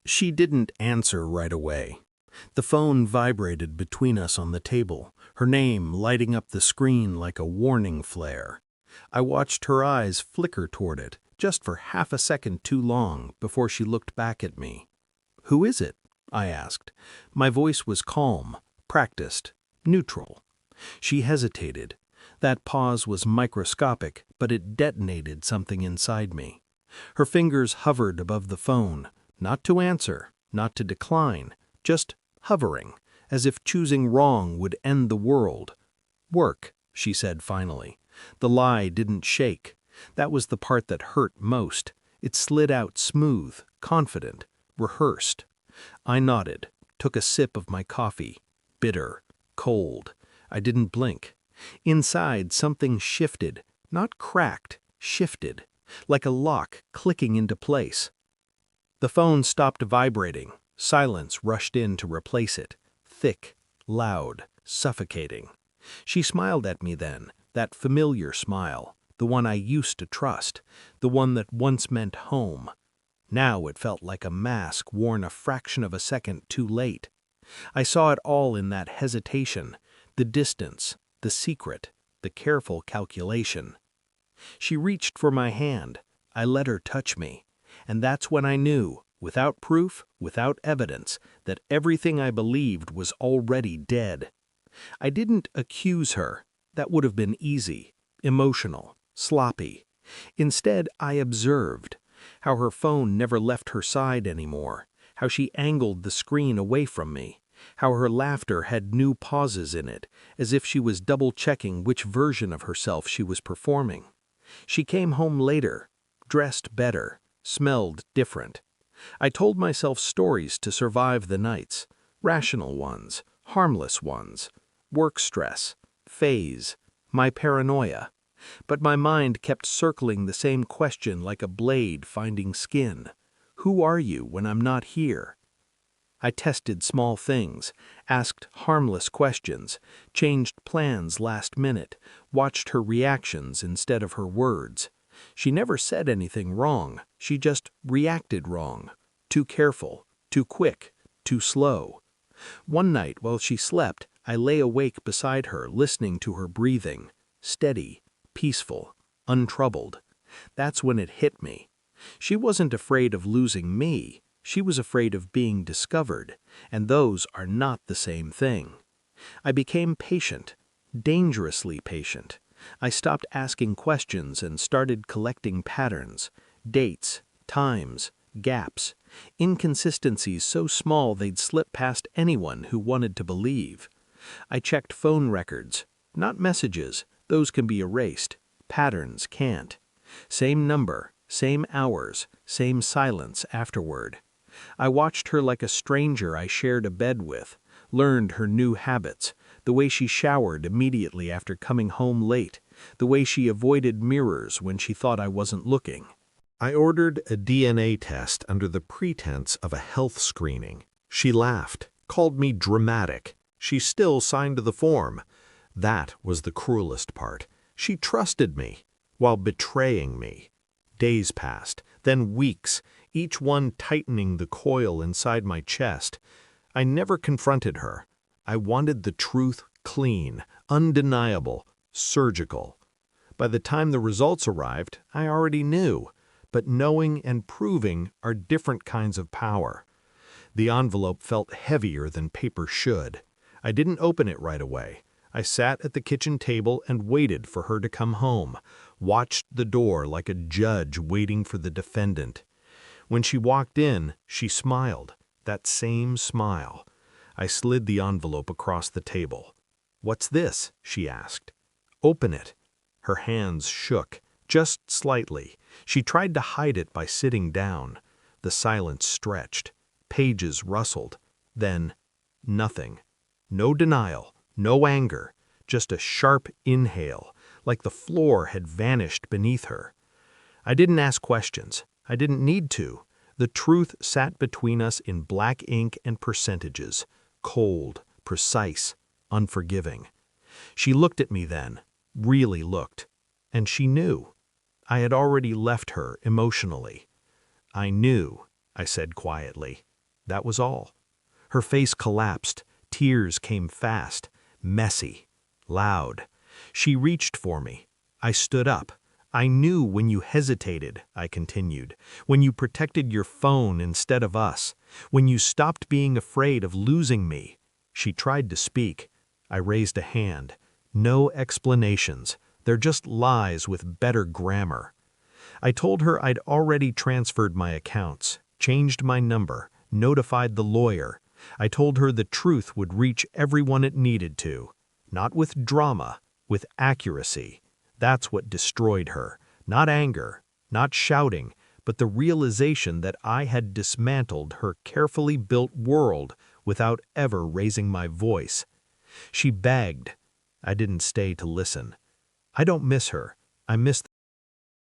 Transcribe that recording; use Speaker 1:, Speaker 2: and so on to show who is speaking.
Speaker 1: She didn't answer right away. The phone vibrated between us on the table, her name lighting up the screen like a warning flare. I watched her eyes flicker toward it, just for half a second too long before she looked back at me. "Who is it?" I asked. My voice was calm, practiced, neutral. She hesitated. That pause was microscopic, but it detonated something inside me. Her fingers hovered above the phone, not to answer, not to decline, just hovering, as if choosing wrong would end the world. "Work," she said finally. The lie didn't shake. That was the part that hurt most. It slid out smooth, confident, rehearsed. I nodded, took a sip of my coffee. Bitter, cold. I didn't blink. Inside, something shifted, not cracked, shifted, like a lock clicking into place. The phone stopped vibrating. Silence rushed in to replace it. Thick, loud, suffocating. She smiled at me then, that familiar smile, the one I used to trust, the one that once meant home. Now it felt like a mask worn a fraction of a second too late. I saw it all in that hesitation, the distance, the secret, the careful calculation. She reached for my hand. I let her touch me. And that's when I knew, without proof, without evidence, that everything I believed was already dead. I didn't accuse her. That would have been easy, emotional, sloppy. Instead, I observed how her phone never left her side anymore, how she angled the screen away from me, how her laughter had new pauses in it, as if she was double-checking which version of herself she was performing. She came home later, dressed better, smelled different. I told myself stories to survive the nights, rational ones, harmless ones, work stress, phase, my paranoia. But my mind kept circling the same question like a blade finding skin. Who are you when I'm not here? I tested small things, asked harmless questions, changed plans last minute, watched her reactions instead of her words. She never said anything wrong, she just reacted wrong. Too careful, too quick, too slow. One night while she slept, I lay awake beside her, listening to her breathing, steady, peaceful, untroubled. That's when it hit me. She wasn't afraid of losing me. She was afraid of being discovered, and those are not the same thing. I became patient, dangerously patient. I stopped asking questions and started collecting patterns, dates, times, gaps, inconsistencies so small they'd slip past anyone who wanted to believe. I checked phone records, not messages, those can be erased, patterns can't. Same number, same hours, same silence afterward. I watched her like a stranger I shared a bed with, learned her new habits, the way she showered immediately after coming home late, the way she avoided mirrors when she thought I wasn't looking. I ordered a DNA test under the pretense of a health screening. She laughed, called me dramatic. She still signed the form. That was the cruelest part. She trusted me, while betraying me. Days passed, then weeks, each one tightening the coil inside my chest. I never confronted her. I wanted the truth clean, undeniable, surgical. By the time the results arrived, I already knew. But knowing and proving are different kinds of power. The envelope felt heavier than paper should. I didn't open it right away. I sat at the kitchen table and waited for her to come home, watched the door like a judge waiting for the defendant. When she walked in, she smiled, that same smile. I slid the envelope across the table. "What's this?" she asked. "Open it." Her hands shook, just slightly. She tried to hide it by sitting down. The silence stretched. Pages rustled. Then, nothing. No denial, no anger, just a sharp inhale, like the floor had vanished beneath her. I didn't ask questions. I didn't need to. The truth sat between us in black ink and percentages, cold, precise, unforgiving. She looked at me then, really looked, and she knew. I had already left her emotionally. "I knew," I said quietly. That was all. Her face collapsed. Tears came fast, messy, loud. She reached for me. I stood up. I knew when you hesitated, I continued, when you protected your phone instead of us, when you stopped being afraid of losing me. She tried to speak. I raised a hand. No explanations. They're just lies with better grammar. I told her I'd already transferred my accounts, changed my number, notified the lawyer. I told her the truth would reach everyone it needed to. Not with drama, with accuracy. That's what destroyed her. Not anger, not shouting, but the realization that I had dismantled her carefully built world without ever raising my voice. She begged. I didn't stay to listen. I don't miss her. I miss